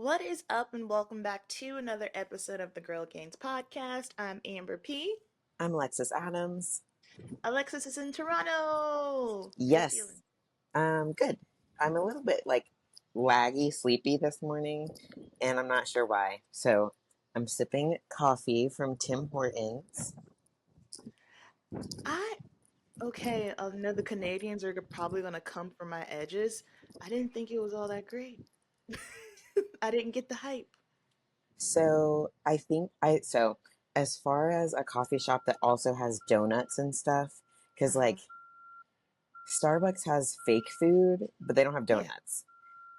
What is up, and welcome back to another episode of the Girl Gains podcast. I'm Amber P. I'm Alexis Adams. Alexis is in Toronto. How you Yes, feeling? good. I'm a little bit laggy, sleepy this morning, and I'm not sure why. So I'm sipping coffee from Tim Hortons. I okay. I know the Canadians are probably gonna come for my edges. I didn't think it was all that great. I didn't get the hype. So I think so as far as a coffee shop that also has donuts and stuff, Uh because huh. Starbucks has fake food, but they don't have Yeah. donuts.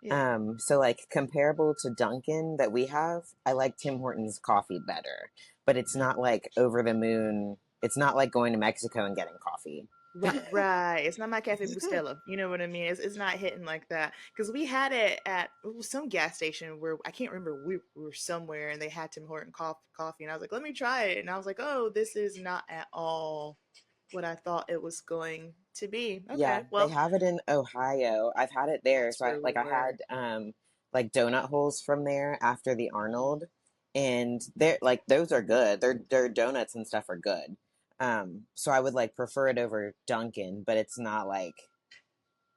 Yeah. So comparable to Dunkin' that we have, I like Tim Hortons coffee better, but it's not like over the moon. It's not like going to Mexico and getting coffee. Right, right. It's not my Cafe Bustelo. You know what I mean? It's not hitting like that. Because we had it at some gas station where I can't remember. We were somewhere and they had Tim Horton coffee. And I was like, let me try it. And I was like, oh, this is not at all what I thought it was going to be. Yeah, Okay, they well, have it in Ohio. I've had it there. that's So where we I were. had like donut holes from there after the Arnold, and they're like those are good. Their donuts and stuff are good. So I would like prefer it over Dunkin', but it's not like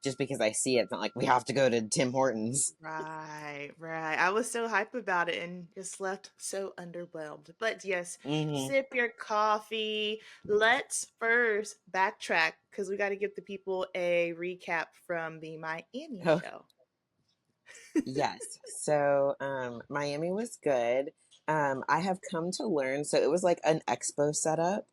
just because I see it, it's not like we have to go to Tim Hortons. Right, right. I was so hype about it and just left so underwhelmed. But yes, Hmm. sip your coffee. Let's first backtrack because we got to give the people a recap from the Miami show. Yes. So Miami was good. I have come to learn, so it was like an expo setup,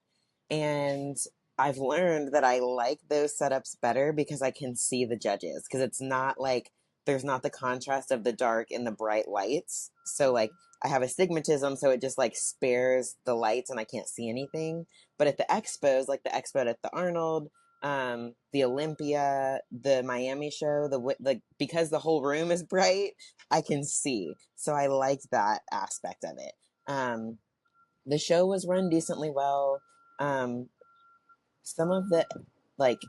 and I've learned that I like those setups better because I can see the judges because it's not like there's not the contrast of the dark and the bright lights. So like I have astigmatism, so it just like spares the lights and I can't see anything. But at the expos, like the expo at the Arnold, the Olympia, the Miami show, like because the whole room is bright, I can see. So I liked that aspect of it. Um, the show was run decently well. Um, some of the like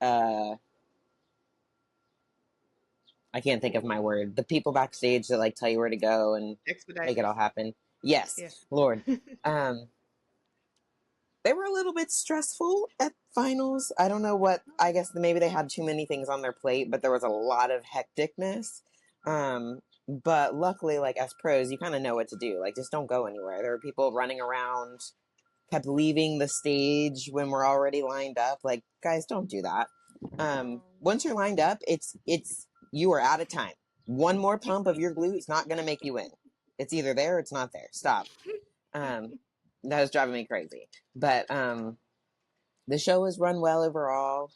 uh, I can't think of my word. The people backstage that like tell you where to go and make it all Expediters. happen. Yes, Yeah. Lord. Um, they were a little bit stressful at finals. I don't know what. I guess maybe they had too many things on their plate, but there was a lot of hecticness. But luckily, like as pros, you kind of know what to do. Like just don't go anywhere. There were people running around, kept leaving the stage when we're already lined up. Like guys, don't do that. Once you're lined up, it's you are out of time. One more pump of your glute is not going to make you win. It's either there or it's not there. Stop. Um, that was driving me crazy. But the show was run well overall.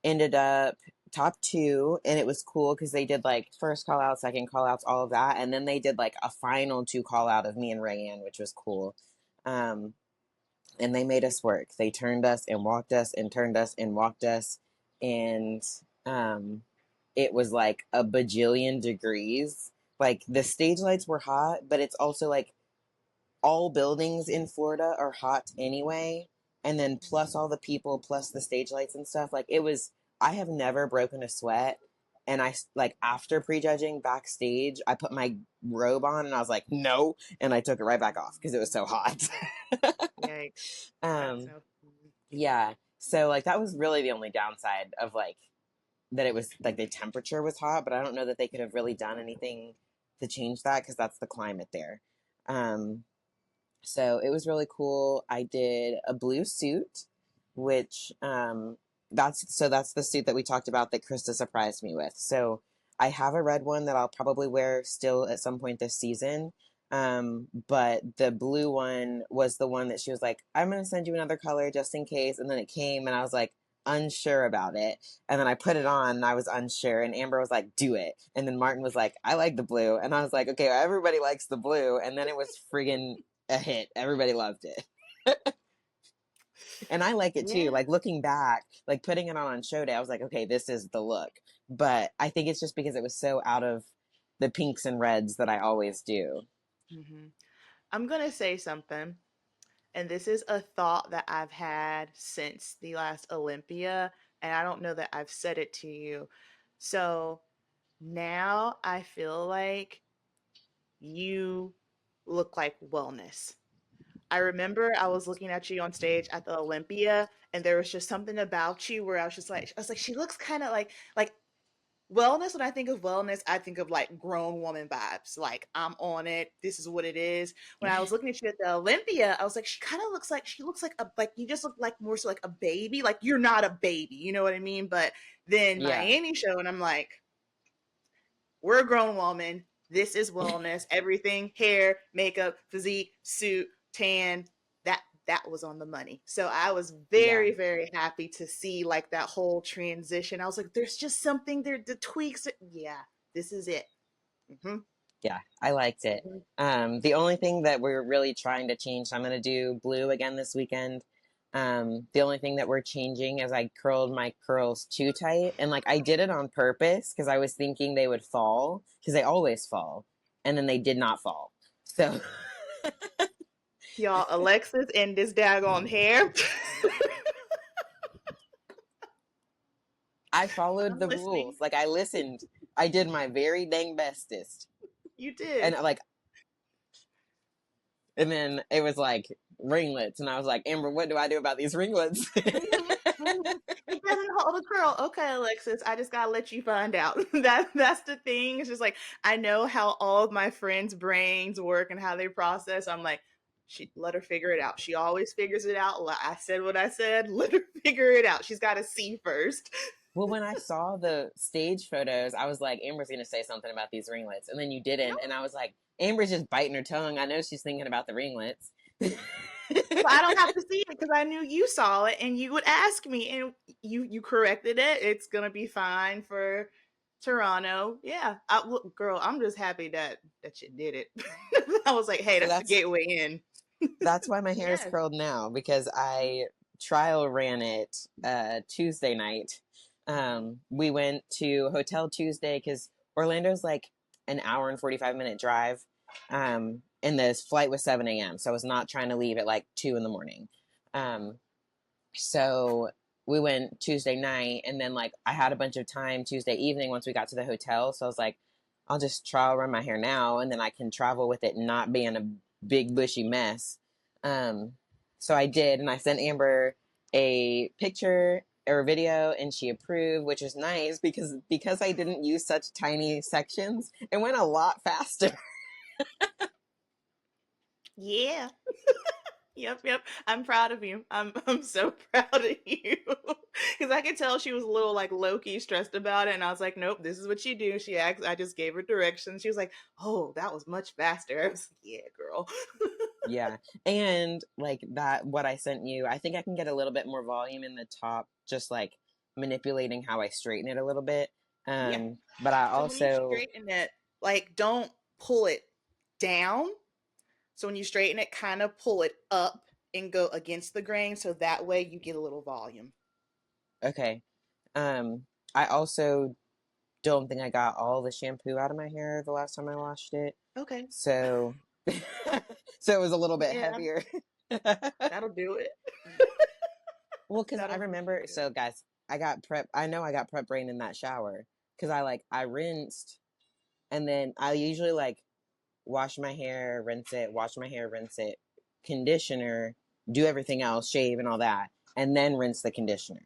Ended up top two, and it was cool because they did like first call out, second call outs, all of that, and then they did like a final two call out of me and Rayanne, which was cool. Um, and they made us work. They turned us and walked us and turned us and walked us, and um, it was like a bajillion degrees. Like the stage lights were hot, but it's also like all buildings in Florida are hot anyway, and then plus all the people, plus the stage lights and stuff. Like it was, I have never broken a sweat. And I like after prejudging backstage, I put my robe on and I was like, no, and I took it right back off because it was so hot. Yikes. That's um, no fun. yeah, so like that was really the only downside of like that it was like the temperature was hot, but I don't know that they could have really done anything to change that because that's the climate there. Um, so it was really cool. I did a blue suit, which that's the suit that we talked about that Krista surprised me with. So I have a red one that I'll probably wear still at some point this season. But the blue one was the one that she was like, I'm gonna send you another color just in case. And then it came and I was like unsure about it. And then I put it on and I was unsure. And Amber was like, do it. And then Martin was like, I like the blue. And I was like, okay, well, everybody likes the blue. And then it was friggin' a hit. Everybody loved it. And I like it too. Yeah. Like looking back, like putting it on show day, I was like, okay, this is the look. But I think it's just because it was so out of the pinks and reds that I always do. hmm I'm gonna say something, and this is a thought that I've had since the last Olympia, and I don't know that I've said it to you. So now I feel like you look like wellness. I remember I was looking at you on stage at the Olympia, and there was just something about you where I was like, she looks kind of like wellness. When I think of wellness, I think of like grown woman vibes. Like I'm on it. This is what it is. When I was looking at you at the Olympia, I was like, she looks like a like you just look like more so like a baby. Like you're not a baby, you know what I mean? But then Yeah. Miami show, and I'm like, we're a grown woman. This is wellness. Everything, hair, makeup, physique, suit, tan. That was on the money. So I was Yeah. very, very happy to see like that whole transition. I was like, there's just something there, the tweaks. Yeah, this is it. Mm-hmm. Yeah, I liked it. Mm-hmm. The only thing that we're really trying to change, so I'm going to do blue again this weekend. The only thing that we're changing is I curled my curls too tight. And like I did it on purpose because I was thinking they would fall because they always fall. And then they did not fall. So Y'all, Alexis and this daggone hair. I followed I'm the rules. listening. Like I listened. I did my very dang bestest. You And did. like, and then it was like ringlets. And I was like, Amber, what do I do about these ringlets? It doesn't hold a curl. Okay, Alexis, I just gotta let you find out. That's the thing. It's just like I know how all of my friends' brains work and how they process. I'm like, she let her figure it out. She always figures it out. I said what I said. Let her figure it out. She's got to see first. Well, when I saw the stage photos, I was like, Amber's going to say something about these ringlets. And then you didn't. And I was like, Amber's just biting her tongue. I know she's thinking about the ringlets. But I don't have to see it because I knew you saw it and you would ask me and you corrected it. It's gonna be fine for Toronto. Yeah, look, girl, I'm just happy that you did it. I was like, hey, So that's the gateway in. that's why my hair is Yes. curled now because I trial ran it Tuesday night. We went to Hotel Tuesday because Orlando's like an hour and 45-minute drive. And this flight was 7 a.m. So I was not trying to leave at like 2 in the morning. Um, so we went Tuesday night and then like I had a bunch of time Tuesday evening once we got to the hotel. So I was like, I'll just trial run my hair now and then I can travel with it and not be in a big bushy mess. Um, so I did, and I sent Amber a picture or a video and she approved, which is nice because I didn't use such tiny sections, it went a lot faster. Yeah. Yep. I'm proud of you. I'm so proud of you. Cause I could tell she was a little like low key stressed about it. And I was like, nope, this is what you do. She asked, I just gave her directions. She was like, oh, that was much faster. I was like, yeah, girl. Yeah. And like that, what I sent you, I think I can get a little bit more volume in the top, just like manipulating how I straighten it a little bit. Yeah. But I So when you also, straighten it, like don't pull it down. So when you straighten it, kind of pull it up and go against the grain. So that way you get a little volume. okay. Um, I also don't think I got all the shampoo out of my hair the last time I washed it. Okay. So, so it was a little bit Yeah, heavier. that'll do it. Well, because I That'll for sure remember, do so it. guys, I got prep. I know I got prep brain in that shower because I rinsed and then I usually like wash my hair, rinse it, wash my hair, rinse it, conditioner, do everything else, shave and all that, and then rinse the conditioner.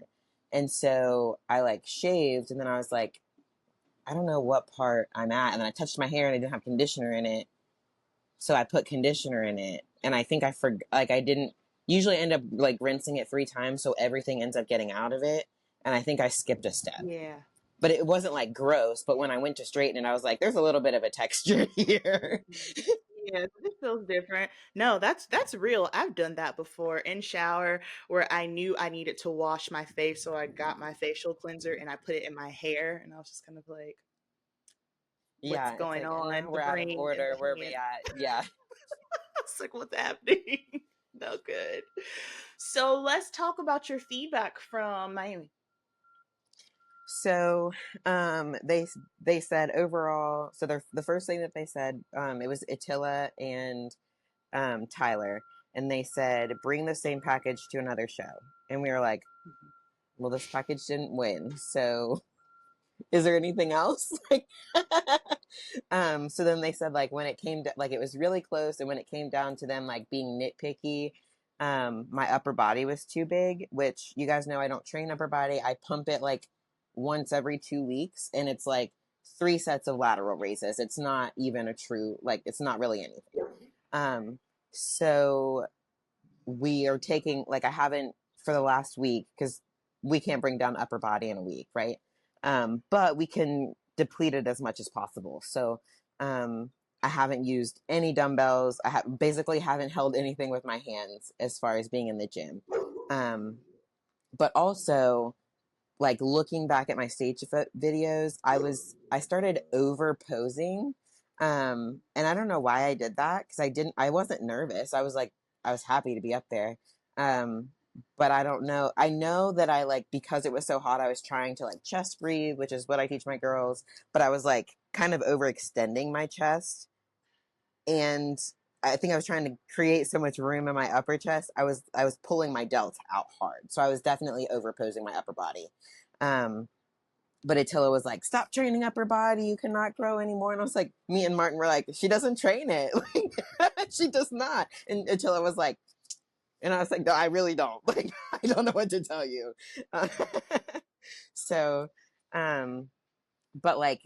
And so I like shaved and then I was like, I don't know what part I'm at. And then I touched my hair and I didn't have conditioner in it. So I put conditioner in it. And I think I forgot, like, I didn't usually end up like rinsing it 3 times. So everything ends up getting out of it. And I think I skipped a step. Yeah. But it wasn't like gross. But when I went to straighten it, I was like, there's a little bit of a texture here. Mhm. Yeah, this feels different. No, that's real. I've done that before in shower where I knew I needed to wash my face, so I got my facial cleanser and I put it in my hair, and I was just kind of like, "What's Yeah, it's going like, and now on?" The we're out of brain and order. Where the we hand. at? Yeah. I was like, "What's happening?" No good. So let's talk about your feedback from Miami. So they said overall, so the first thing that they said, it was Attila and Tyler, and they said bring the same package to another show, and we were like, well, this package didn't win, so Is there anything else? Like, so then they said like when it came to like it was really close, and when it came down to them like being nitpicky, my upper body was too big, which you guys know I don't train upper body. I pump it like once every 2 weeks, and it's like 3 sets of lateral raises. It's not even a true like it's not really anything. So we are taking like I haven't for the last week because we can't bring down upper body in a week, right? But we can deplete it as much as possible. So I haven't used any dumbbells. Basically haven't held anything with my hands as far as being in the gym. But also like looking back at my stage videos, I started over posing. And I don't know why I did that because I wasn't nervous. I was happy to be up there. Um, but I don't know. I know that I like, because it was so hot, I was trying to like chest breathe, which is what I teach my girls, but I was like kind of overextending my chest. And I think I was trying to create so much room in my upper chest. I was pulling my delts out hard. So I was definitely overposing my upper body. But Attila was like, stop training upper body. You cannot grow anymore. And I was like, me and Martin were like, she doesn't train it. Like, she does not. And Attila was like, and I was like, no, I really don't. Like, I don't know what to tell you. So, but like,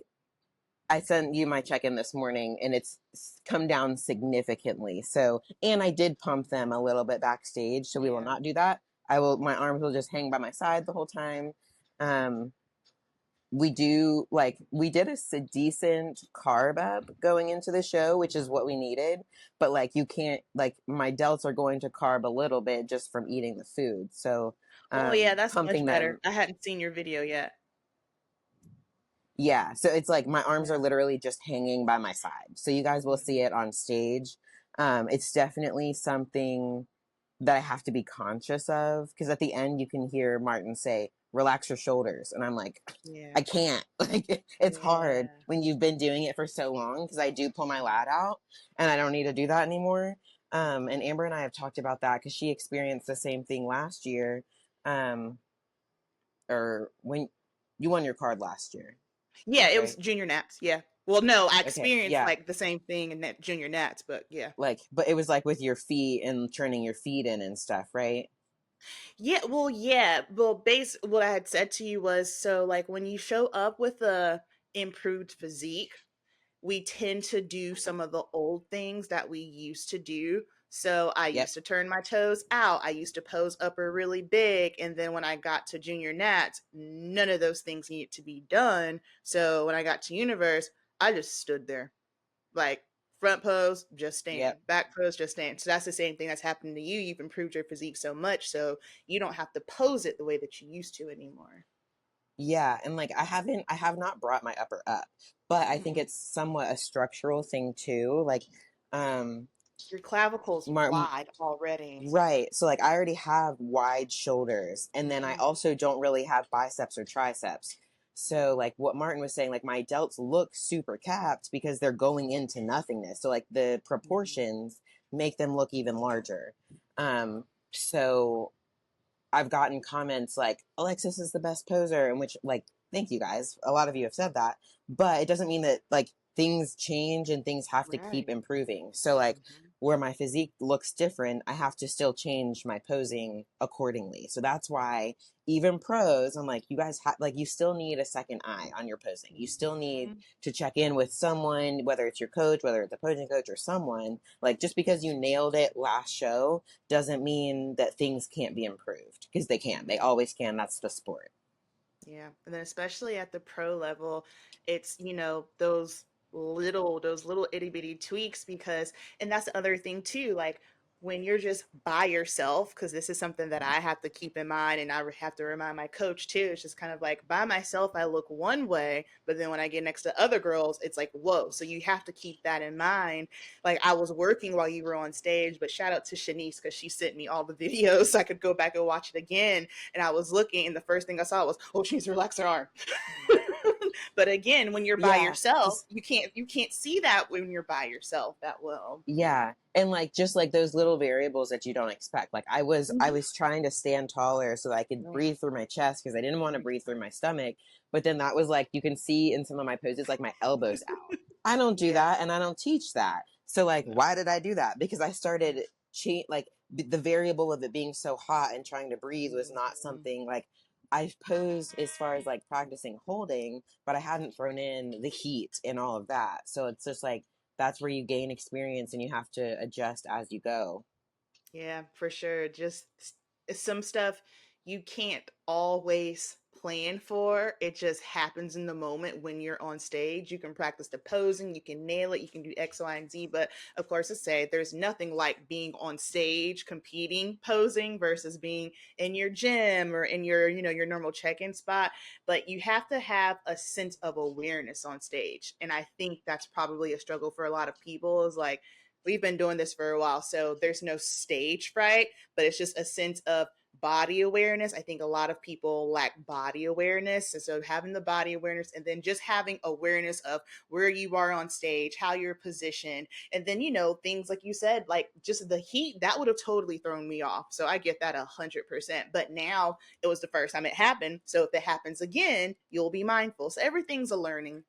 I sent you my check-in this morning and it's come down significantly. So, and I did pump them a little bit backstage. So we will Yeah. not do that. My arms will just hang by my side the whole time. We did a decent carb up going into the show, which is what we needed. But like, you can't, like, my delts are going to carb a little bit just from eating the food. So, Oh yeah, that's much pumping better. them. I hadn't seen your video yet. Yeah. So it's like my arms Yeah. are literally just hanging by my side. So you guys will see Mhm. it on stage. It's definitely something that I have to be conscious of because at the end you can hear Martin say, relax your shoulders. And I'm like, Yeah. I can't. Like, it's hard Yeah. when you've been doing it for so long because I do pull my Mhm. lat out and I don't need to do that anymore. And Amber and I have talked about that because she experienced the same thing last year. Um, or when you won your card last year, Yeah, it was right? junior nats. Yeah. Well, no, I Okay. experienced Yeah. like the same thing in that junior nats, but yeah. Like, but it was like with your feet and turning your feet in and stuff, right? Yeah. Well, what I had said to you was so like when you show up with a improved physique, we tend to do some of the old things that we used to do. So I Yep. used to turn my toes out. I used to pose upper really big. And then when I got to junior nats, none of those things needed to be done. So when I got to universe, I just stood there. Like front pose, just stand. Yep. Back pose, just stand. So that's the same thing that's happening to you. You've improved your physique so much, so you don't have to pose it the way that you used to anymore. Yeah, and like I have not brought my upper up, but I think Mm-hmm. it's somewhat a structural thing too. Like, um, Your clavicle's Mar- wide already. right. So like I already have wide shoulders, and then I Mm-hmm. also don't really have biceps or triceps. So like what Martin was saying, like my delts look super capped because they're going into nothingness. So like the proportions make them look even larger. So I've gotten comments like Alexis is the best poser, in which like thank you guys. A lot of you have said that, but it doesn't mean that like things change and things have to keep Right. improving. So like Mm-hmm. where my physique looks different, I have to still change my posing accordingly. So that's why even pros, I'm like, you guys have like you still need a second eye on your posing. You still need Mm-hmm. to check in with someone, whether it's your coach, whether it's a posing coach or someone. Like just because you nailed it last show doesn't mean that things can't be improved because they can. They always can. That's the sport. Yeah. And then especially at the pro level, it's, those little itty bitty tweaks because, and that's the other thing too, like when you're just by yourself, because this is something that I have to keep in mind and have to remind my coach too. It's just kind of like by myself, I look one way, but then when I get next to other girls, it's like, whoa. So you have to keep that in mind. Like I was working while you were on stage, but shout out to Shanice because she sent me all the videos so I could go back and watch it again, and I was looking, and the first thing I saw was, oh, she's relaxed her arm. But again, when you're by Yeah. yourself, you can't see that when you're by yourself that well. Yeah. And like just like those little variables that you don't expect. Like I Mm-hmm. was trying to stand taller so that I could Right. breathe through my chest because I didn't want to breathe Mm-hmm. through my stomach. But then that was like, you can see in some of my poses, like my elbows out. I don't do Yeah. that, and I don't teach that. So like, No. why did I do that? Because I started like the variable of it being so hot and trying to breathe was not Mhm. something like I posed as far as like practicing holding, but I hadn't thrown in the heat and all of that. So it's just like, that's where you gain experience and you have to adjust as you go. Yeah, for sure. Just some stuff you can't always plan for. It just happens in the moment when you're on stage. You can practice the posing, you can nail it, you can do X, Y, and Z. But of course, to say there's nothing like being on stage competing, posing versus being in your gym or in your, your normal check-in spot. But you have to have a sense of awareness on stage. And I think that's probably a struggle for a lot of people is like, we've been doing this for a while, so there's no stage fright, but it's just a sense of body awareness. I think a lot of people lack body awareness. And so having the body awareness and then just having awareness of where you are on stage, how you're positioned, and then, things like you said, like just the heat, that would have totally thrown me off. So I get that 100%. But now it was the first time it happened. So if it happens again, you'll be mindful. So everything's a learning.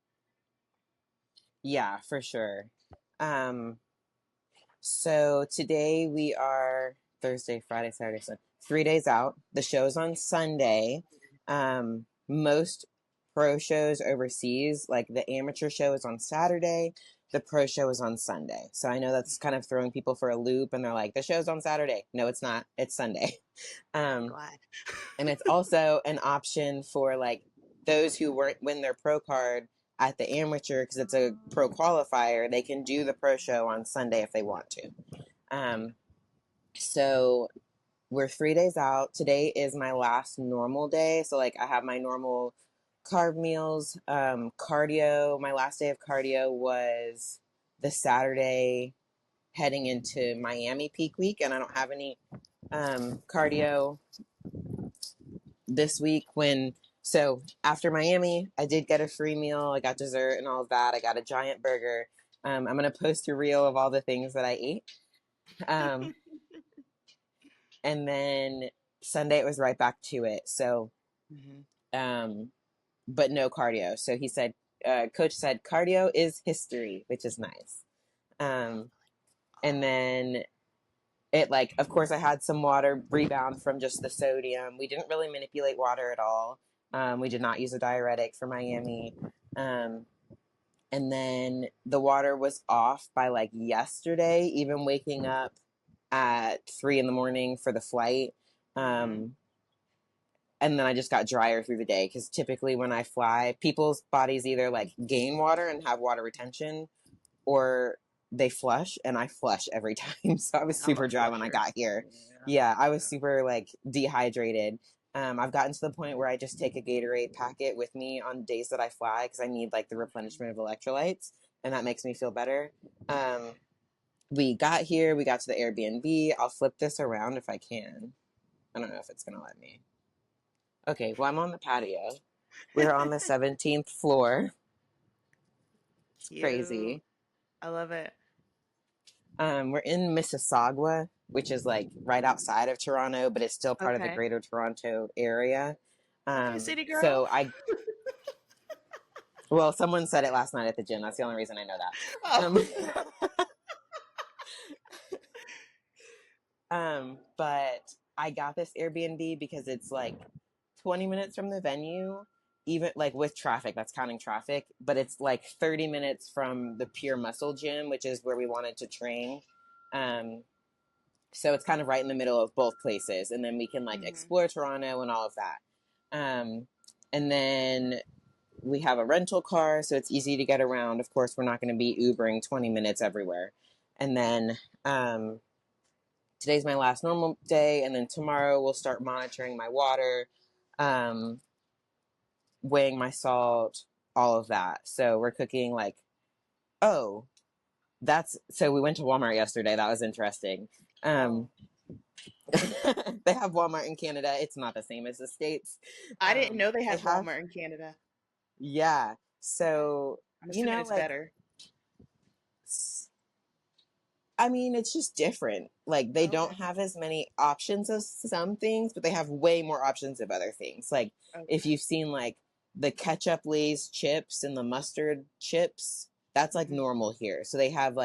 Yeah, for sure. Um, so today we are Thursday, Friday, Saturday, Sunday, 3 days out. The show's on Sunday. Most pro shows overseas, like the amateur show is on Saturday, the pro show is on Sunday. So I know that's kind of throwing people for a loop and they're like, the show's on Saturday. No, it's not. It's Sunday. I'm Um, glad. and it's also an option for like those who win their pro card at the amateur because it's a pro qualifier. They can do the pro show on Sunday if they want to. Um, so we're 3 days out. Today is my last normal day. So like I have my normal carb meals, cardio. My last day of cardio was the Saturday heading into Miami peak week, and I don't have any cardio this week so after Miami, I did get a free meal. I got dessert and all of that. I got a giant burger. I'm going to post a reel of all the things that I ate. Um, and then Sunday, it was right back to it. So, Mhm. um, but no cardio. So he said, coach said, cardio is history, which is nice. And then of course, I had some water rebound from just the sodium. We didn't really manipulate water at all. We did not use a diuretic for Miami. And then the water was off by like yesterday, even waking up at 3 in the morning for the flight. Mhm. And then I just got drier through the day because typically when I fly, people's bodies either like gain water and have water retention or they flush, and I flush every time. So I was I'm a super dry when I flusher. got here. Yeah. Yeah, I was super like dehydrated. I've gotten to the point where I just take a Gatorade packet with me on days that I fly because I need like the replenishment of electrolytes, and that makes me feel better. We got here, we got to the Airbnb. I'll flip this around if I can. I don't know if it's gonna let me. Okay, well, I'm on the patio. We're on the 17th floor. It's Cute. crazy. I love it. We're in Mississauga, which is like right outside of Toronto, but it's still part of the Okay. greater Toronto area. Okay, city girl. So well, someone said it last night at the gym. That's the only reason I know that. Oh. But I got this Airbnb because it's like 20 minutes from the venue, even like with traffic, that's counting traffic, but it's like 30 minutes from the Pure Muscle Gym, which is where we wanted to train. Um, so it's kind of right in the middle of both places, and then we can like Mhm. explore Toronto and all of that. And then we have a rental car, so it's easy to get around. Of course, we're not going to be Ubering 20 minutes everywhere. And then today's my last normal day, and then tomorrow we'll start monitoring my water, um, weighing my salt, all of that. So we're cooking like, oh, so we went to Walmart yesterday. That was interesting. Oh, Um, they have Walmart in Canada. It's not the same as the States. I didn't know they They had have, Walmart in Canada. yeah. Okay. So, I'm assuming it's like, better. I mean, it's just different. Like, they don't Okay. have as many options of some things, but they have way more options of other things. Like, if Okay. you've seen, like, the ketchup Lay's chips and the mustard chips, that's like Mhm. normal here. So they have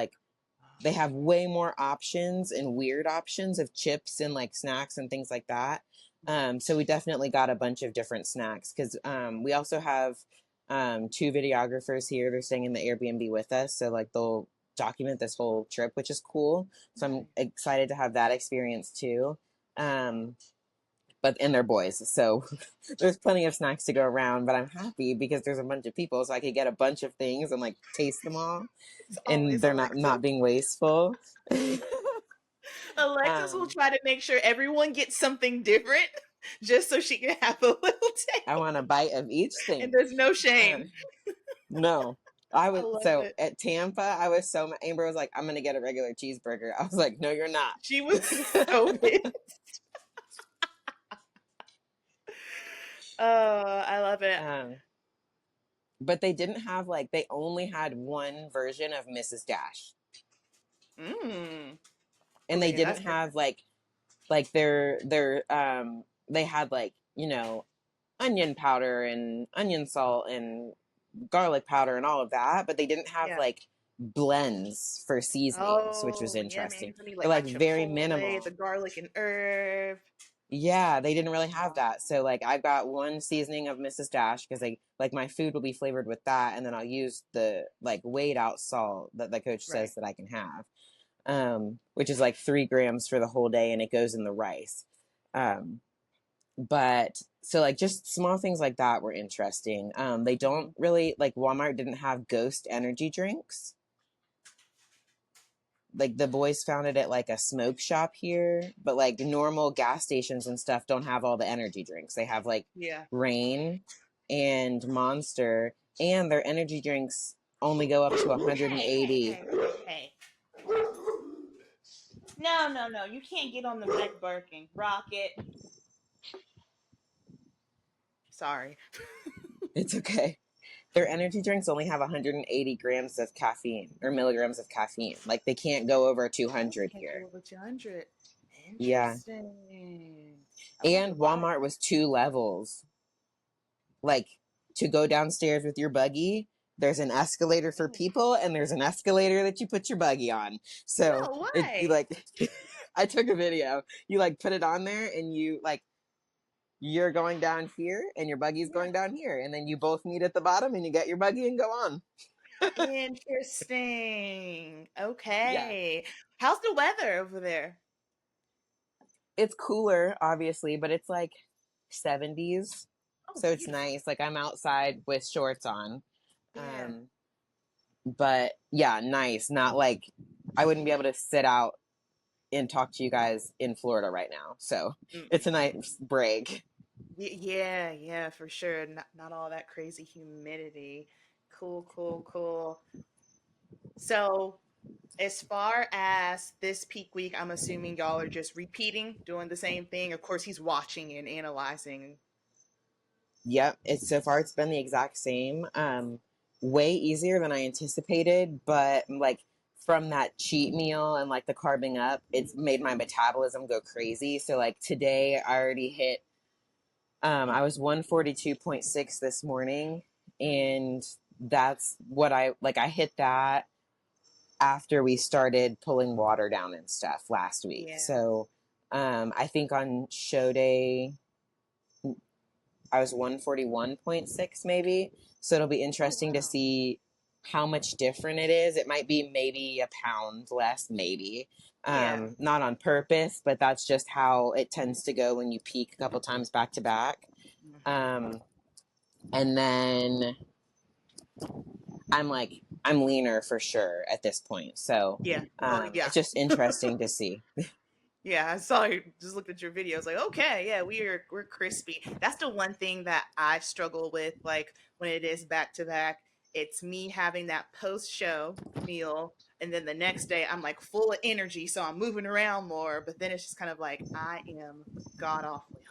way more options and weird options of chips and like snacks and things like that. So we definitely got a bunch of different snacks because we also have two videographers here. They're staying in the Airbnb with us. So like they'll document this whole trip, which is cool. So I'm excited to have that experience too. But and they're boys, so there's plenty of snacks to go around. But I'm happy because there's a bunch of people, so I could get a bunch of things and like taste them all, It's and always they're Alexis. not being wasteful. Alexis will um, try to make sure everyone gets something different just so she can have a little I taste. want a bite of each And thing. there's no Uh, shame. no, I I was love so it. at Tampa. I was so Amber was like, "I'm gonna get a regular cheeseburger." I was like, "No, you're not." She was so pissed. Oh, I love it. um, but they didn't have like they only had one version of Mrs. Dash, Mm. and they Okay, didn't that's have different. like their they had like onion powder and onion salt and garlic powder and all of that, but they didn't have Yeah. like blends for seasonings, which was Oh, yeah, interesting. maybe for me They're like my like very chipotle, the minimal. garlic and herb. Yeah, they didn't really have Wow. that. So like I've got one seasoning of Mrs. Dash because like my food will be flavored with that, and then I'll use the like weighed out salt that the coach Right. says that I can have, which is like 3 grams for the whole day, and it goes in the rice. Um, but so like just small things like that were interesting. They don't Mhm. really like Walmart didn't have Ghost energy drinks. Like the boys found it at like a smoke shop here, but like normal gas stations and stuff don't have all the energy drinks. They have like Yeah. Rain and Monster, and their energy drinks only go up to Hey, hey, 180. hey, hey. No, no, no. You can't get on the bed barking. Rocket. Sorry. It's okay. Their energy drinks only have 180 grams of caffeine or milligrams of caffeine. Like they can't go over Oh, 200 can't go here. over 200. Yeah. Interesting. I wonder And why. Walmart was 2 levels. Like to go downstairs with your buggy, there's an escalator for Really? people and there's an escalator that you put your buggy on. So No you way. like, I took a video. You like put it on there and you like, you're going down here and your buggy's Yeah. going down here. And then you both meet at the bottom and you get your buggy and go on. Interesting. Yeah. Okay. How's the weather over there? It's cooler, obviously, but it's like 70s. Oh, So it's beautiful. nice. Like I'm outside with shorts on. Yeah. Um, but yeah, nice. Not like I wouldn't be able to sit out and talk to you guys in Florida right now. So it's a Mm-mm. nice break. Yeah, yeah, for sure. Not all that crazy humidity. Cool, cool, cool. So, as far as this peak week, I'm assuming y'all are just repeating, doing the same thing. Of course, he's watching and analyzing. Yep, it's so far it's been the exact same. Way easier than I anticipated, but like from that cheat meal and like the carbing up, it's made my metabolism go crazy. So like today I already hit I was 142.6 this morning, and that's what I like. I hit that after we started pulling water down and stuff last week. Yeah. So I think on show day, I was 141.6 maybe. So it'll be Oh, interesting to wow. see how much different it is. It might be maybe a pound less, maybe. Yeah. Not on purpose, but that's just how it tends to go when you peak a couple times back to back. Hmm. Um, and then I'm leaner for sure at this point. So Yeah. Well, yeah. it's just interesting to see. Yeah, I saw you. Just looked at your videos. Like, okay, yeah, we're crispy. That's the one thing that I struggle with. Like when it is back to back, it's me having that post show meal, and then the next day I'm like full of energy, so I'm moving around more. But then it's just kind of like I am god awfully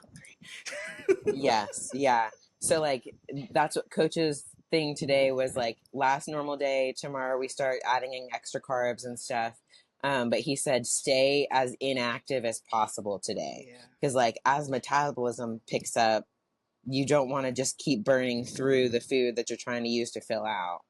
hungry. Yes, yeah. So like that's what coach's thing today was like last normal day, tomorrow we start adding in extra carbs and stuff. But he said stay as inactive as possible today. Yeah. Because like as metabolism picks up, you don't want to just keep burning through the food that you're trying to use to fill out.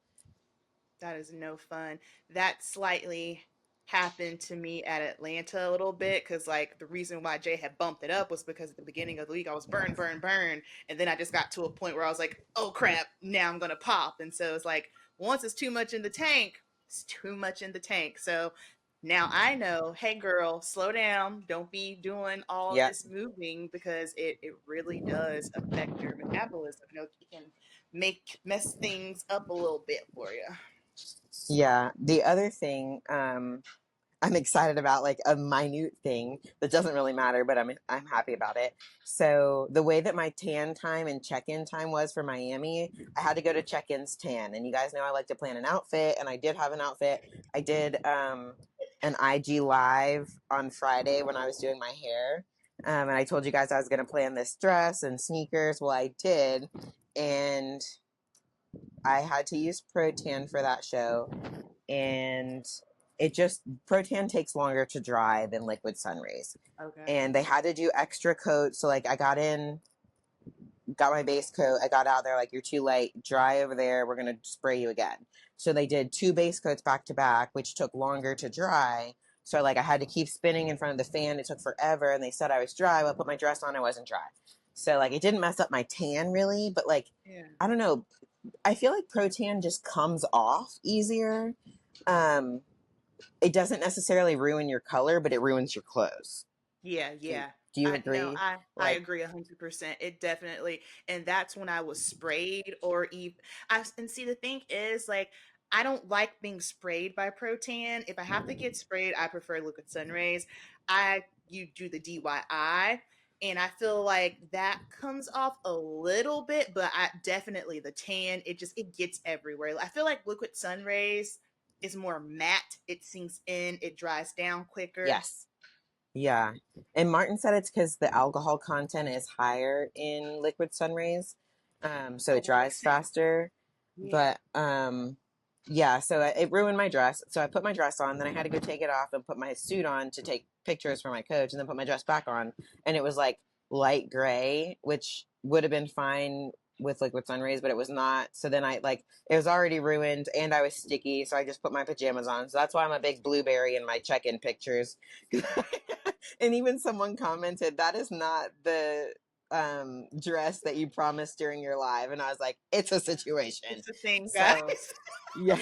That is no fun. That slightly happened to me at Atlanta a little bit because, like, the reason why Jay had bumped it up was because at the beginning of the week I was burn, and then I just got to a point where I was like, oh crap, now I'm gonna pop. And so it's like, once it's too much in the tank, it's too much in the tank. So now I know, hey girl, slow down. Don't be doing all of Yep. this moving because it really does affect your metabolism. You know, it can mess things up a little bit for you. Yeah. The other thing, I'm excited about, like a minute thing that doesn't really matter, but I'm happy about it. So the way that my tan time and check-in time was for Miami, I had to go to check-ins tan, and you guys know I like to plan an outfit, and I did have an outfit. I did an IG live on Friday when I was doing my hair, and I told you guys I was going to plan this dress and sneakers. Well, I did, and I had to use Pro Tan for that show, and it just Protan takes longer to dry than liquid sun rays, Okay. and they had to do extra coats. So like I got my base coat, I got out there like, you're too late, dry over there, we're gonna spray you again. So they did 2 base coats back to back, which took longer to dry. So like I had to keep spinning in front of the fan, it took forever, and they said I was dry. Well, I put my dress on, I wasn't dry. So like it didn't mess up my tan really, but like Yeah. I don't know, I feel like Protan just comes off easier. um it doesn't necessarily ruin your color, but it ruins your clothes. Yeah, Do, yeah. do you I no, agree? I Like, agree 100%. It definitely, and that's when I was sprayed or even and see the thing is like I don't like being sprayed by Protan. If I have to get sprayed, I prefer liquid sun rays. You do the DIY, and I feel like that comes off a little bit, but I definitely the tan, it gets everywhere. I feel like liquid sun rays is more matte. It sinks in, it dries down quicker. yes. Yeah. And Martin said it's because the alcohol content is higher in liquid sun rays. So Oh, it that makes dries sense. faster. Yeah. But yeah, so it ruined my dress. So I put my dress on, then I had to go take it off and put my suit on to take pictures for my coach, and then put my dress back on. And it was like light gray, which would have been fine with liquid sun rays, but it was not. So then it was already ruined, and I was sticky, so I just put my pajamas on. So that's why I'm a big blueberry in my check-in pictures. And even someone commented, that is not the dress that you promised during your live. And I was like, it's a situation. It's a thing, guys. So yeah.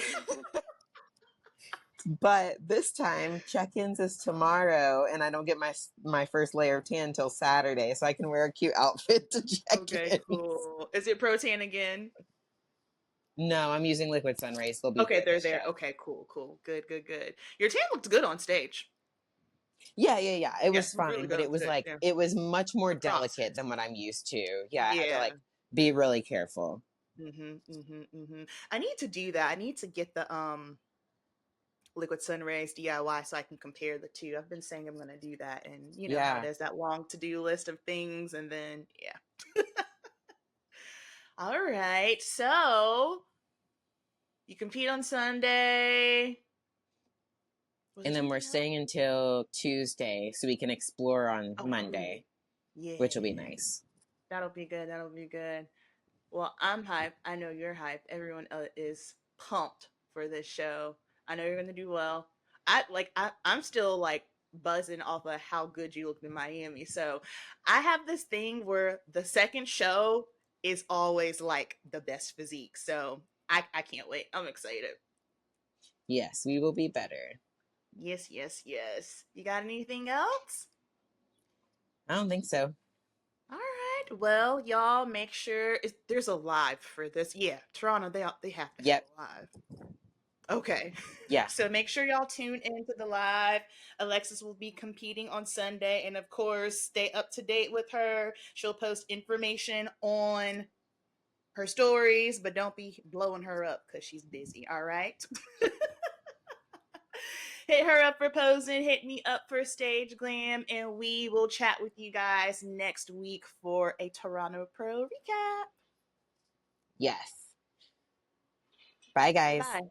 But this time check-ins is tomorrow, and I don't get my first layer of tan until Saturday, so I can wear a cute outfit to Okay, check-in. cool. Is it protein again? No, I'm using liquid sun rays. They'll be Okay, for they're this there. show. Okay, cool, cool. Good, good, good. Your tan looked good on stage. Yeah. It Yeah, was really fine, but good it on was stage. like Yeah. it was much more The delicate process. than what I'm used to. Yeah, I had to Yeah. like be really careful. I need to do that. I need to get the liquid sun rays DIY so I can compare the two. I've been saying I'm gonna do that, and you know how it Yeah. is, that long to-do list of things, and then yeah. All right. So you compete on Sunday. Was there And then we're something else? staying until Tuesday so we can explore on Oh, cool. Monday, which will be Yeah. nice. That'll be good. That'll be good. Well, I'm hyped. I know you're hyped. Everyone is pumped for this show. I know you're gonna do well. I'm still like buzzing off of how good you looked in Miami. So I have this thing where the second show is always like the best physique. So I can't wait. I'm excited. Yes, we will be better. Yes, yes, yes. You got anything else? I don't think so. All right. Well, y'all make sure there's a live for this. Yeah, Toronto, they have to have Yep. a live. Okay. Yeah. So make sure y'all tune into the live. Alexis will be competing on Sunday. And of course, stay up to date with her. She'll post information on her stories, but don't be blowing her up because she's busy. All right. Hit her up for posing. Hit me up for stage glam. And we will chat with you guys next week for a Toronto Pro recap. Yes. Bye, guys. Bye.